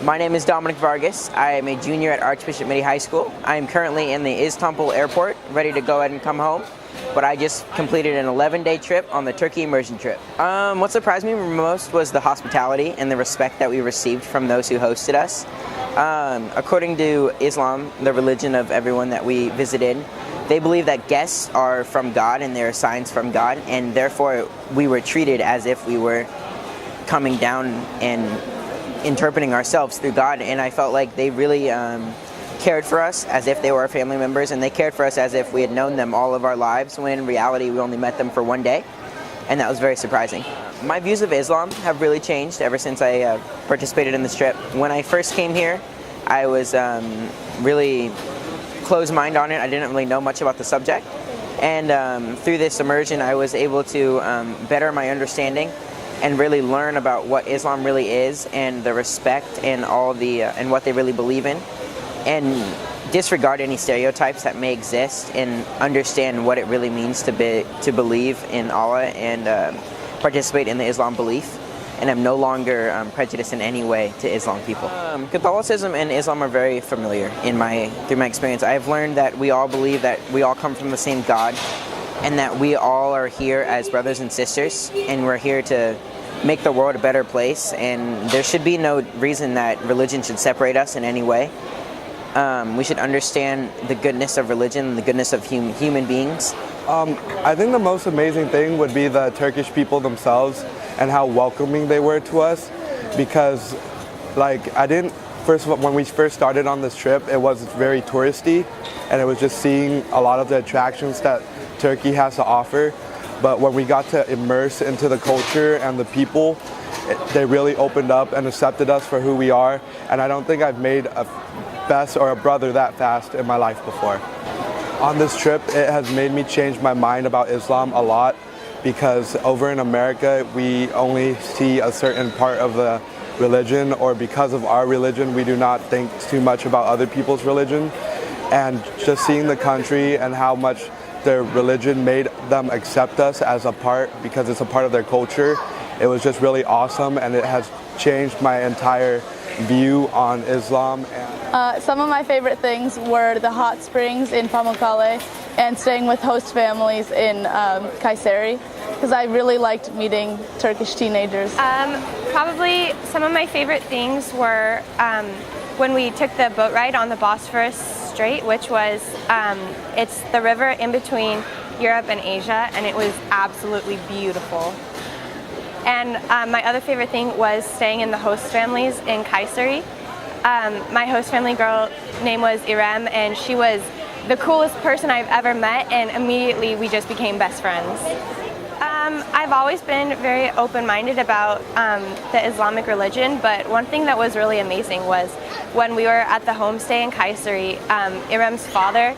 My name is Dominic Vargas. I am a junior at Archbishop Mitty High School. I am currently in the Istanbul airport, ready to go ahead and come home. But I just completed an 11-day trip on the Turkey immersion trip. What surprised me most was the hospitality and the respect that we received from those who hosted us. According to Islam, the religion of everyone that we visited, they believe that guests are from God and they're signs from God, and therefore we were treated as if we were coming down and interpreting ourselves through God. And I felt like they really cared for us as if they were our family members, and they cared for us as if we had known them all of our lives, when in reality we only met them for one day, and that was very surprising. My views of Islam have really changed ever since I participated in this trip. When I first came here, I was really closed-minded on it. I didn't really know much about the subject, and through this immersion I was able to better my understanding and really learn about what Islam really is, and the respect and all the and what they really believe in, and disregard any stereotypes that may exist, and understand what it really means to believe in Allah and participate in the Islam belief. And I'm no longer prejudiced in any way to Islam people. Catholicism and Islam are very familiar through my experience. I've learned that we all believe that we all come from the same God, and that we all are here as brothers and sisters, and we're here to make the world a better place, and there should be no reason that religion should separate us in any way. We should understand the goodness of religion and the goodness of human beings. I think the most amazing thing would be the Turkish people themselves and how welcoming they were to us, because when we first started on this trip, it was very touristy, and it was just seeing a lot of the attractions that Turkey has to offer. But when we got to immerse into the culture and the people, they really opened up and accepted us for who we are. And I don't think I've made a best or a brother that fast in my life before. On this trip, it has made me change my mind about Islam a lot, because over in America, we only see a certain part of the religion, or because of our religion, we do not think too much about other people's religion. And just seeing the country and how much their religion made them accept us as a part, because it's a part of their culture, it was just really awesome, and it has changed my entire view on Islam. Some of my favorite things were the hot springs in Pamukkale and staying with host families in Kayseri, because I really liked meeting Turkish teenagers. Probably some of my favorite things were when we took the boat ride on the Bosphorus Strait, which was, it's the river in between Europe and Asia, and it was absolutely beautiful. And my other favorite thing was staying in the host families in Kayseri. My host family girl name was Irem, and she was the coolest person I've ever met, and immediately we just became best friends. I've always been very open-minded about the Islamic religion, but one thing that was really amazing was when we were at the homestay in Kayseri, Irem's father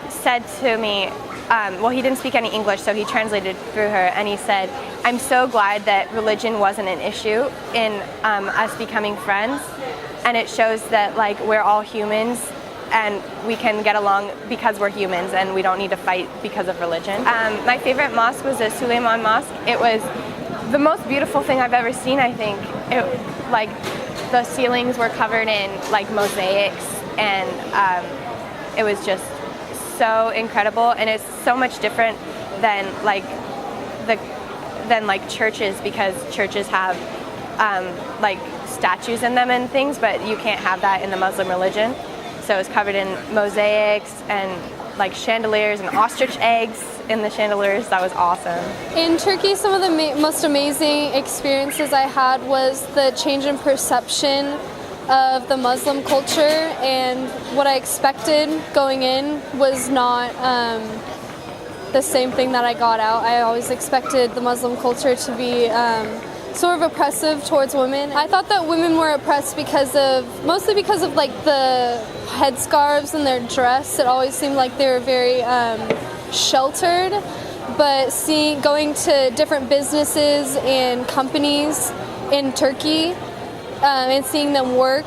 said to me, well, he didn't speak any English, so he translated through her, and he said, "I'm so glad that religion wasn't an issue in us becoming friends, and it shows that we're all humans, and we can get along because we're humans, and we don't need to fight because of religion." My favorite mosque was the Suleiman Mosque. It was the most beautiful thing I've ever seen, I think. The ceilings were covered in mosaics, and it was just so incredible, and it's so much different than churches, because churches have statues in them and things, but you can't have that in the Muslim religion. So it's covered in mosaics and chandeliers and ostrich eggs in the chandeliers. That was awesome. In Turkey, some of the most amazing experiences I had was the change in perception of the Muslim culture, and what I expected going in was not the same thing that I got out. I always expected the Muslim culture to be sort of oppressive towards women. I thought that women were oppressed mostly because of the headscarves and their dress. It always seemed like they were very sheltered, but going to different businesses and companies in Turkey and seeing them work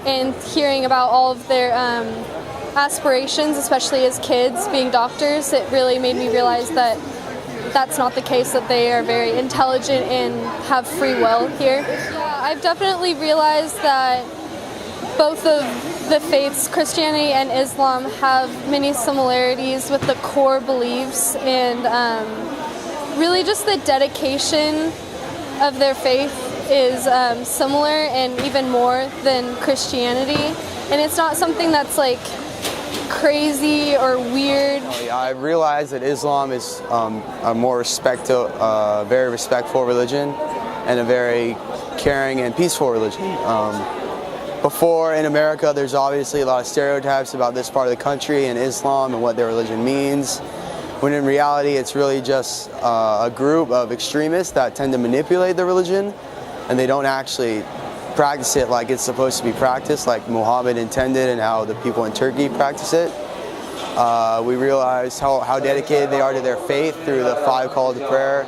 and hearing about all of their aspirations, especially as kids, being doctors, it really made me realize that that's not the case, that they are very intelligent and have free will here. I've definitely realized that both of the faiths, Christianity and Islam, have many similarities with the core beliefs and really just the dedication of their faith is similar and even more than Christianity. And it's not something that's like crazy or weird. I realized that Islam is a more very respectful religion and a very caring and peaceful religion. Before in America, there's obviously a lot of stereotypes about this part of the country and Islam and what their religion means, when in reality it's really just a group of extremists that tend to manipulate the religion, and they don't actually practice it like it's supposed to be practiced, like Muhammad intended and how the people in Turkey practice it. We realized how dedicated they are to their faith through the 5 calls to prayer.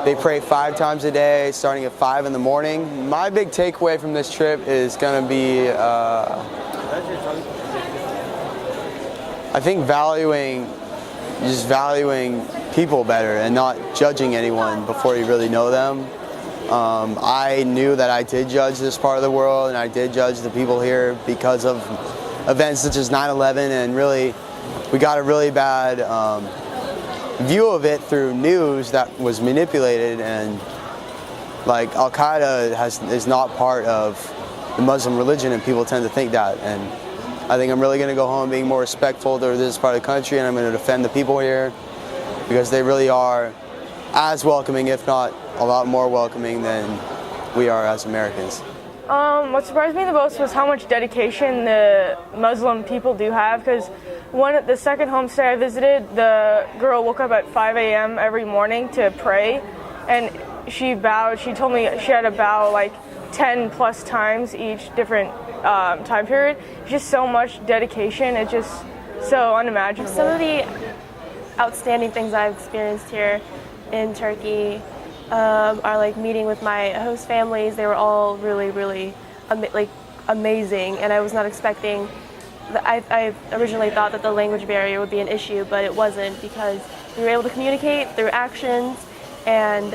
They pray 5 times a day, starting at 5 in the morning. My big takeaway from this trip is going to be, I think valuing people better and not judging anyone before you really know them. I knew that I did judge this part of the world, and I did judge the people here because of events such as 9/11, and really we got a really bad view of it through news that was manipulated, and like Al-Qaeda is not part of the Muslim religion, and people tend to think that. And I think I'm really going to go home being more respectful to this part of the country, and I'm going to defend the people here because they really are as welcoming, if not a lot more welcoming than we are as Americans. What surprised me the most was how much dedication the Muslim people do have, because the second homestay I visited, the girl woke up at 5 a.m. every morning to pray, and she told me she had to bow like 10 plus times each different time period. Just so much dedication, it's just so unimaginable. Some of the outstanding things I've experienced here in Turkey are like meeting with my host families. They were all really amazing, and I was not expecting. I originally thought that the language barrier would be an issue, but it wasn't, because we were able to communicate through actions, and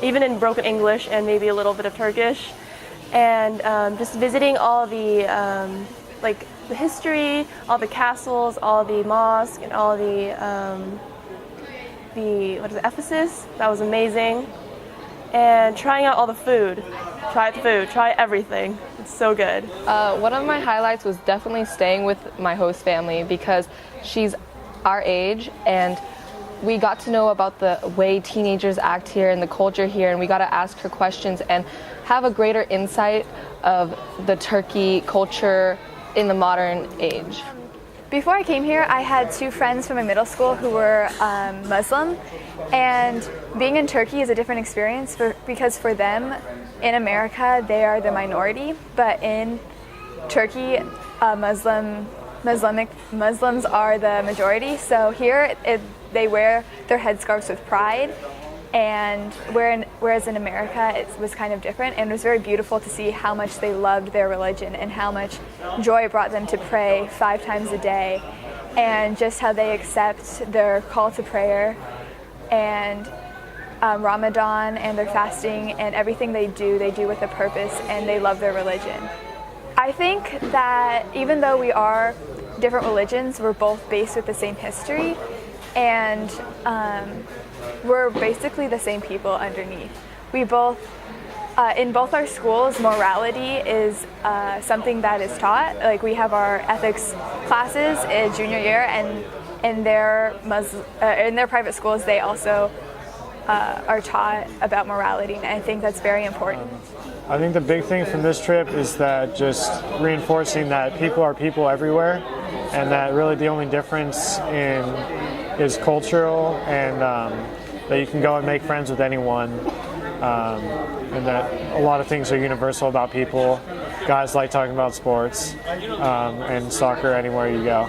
even in broken English and maybe a little bit of Turkish, and just visiting all the the history, all the castles, all the mosques, and all the Ephesus. That was amazing. And trying out all the food. Try everything. It's so good. One of my highlights was definitely staying with my host family, because she's our age, and we got to know about the way teenagers act here and the culture here, and we got to ask her questions and have a greater insight of the Turkey culture in the modern age. Before I came here, I had 2 friends from my middle school who were Muslim, and being in Turkey is a different experience because for them, in America, they are the minority, but in Turkey, Muslims are the majority. So here, they wear their headscarves with pride, and whereas in America it was kind of different, and it was very beautiful to see how much they loved their religion and how much joy it brought them to pray 5 times a day, and just how they accept their call to prayer and Ramadan and their fasting, and everything they do with a purpose, and they love their religion. I think that even though we are different religions, we're both based with the same history, and we're basically the same people underneath. We both, in both our schools, morality is something that is taught. Like, we have our ethics classes in junior year, and in their private schools, they also are taught about morality, and I think that's very important. I think the big thing from this trip is that just reinforcing that people are people everywhere, and that really the only difference is cultural, and that you can go and make friends with anyone, and that a lot of things are universal about people. Guys like talking about sports, and soccer anywhere you go.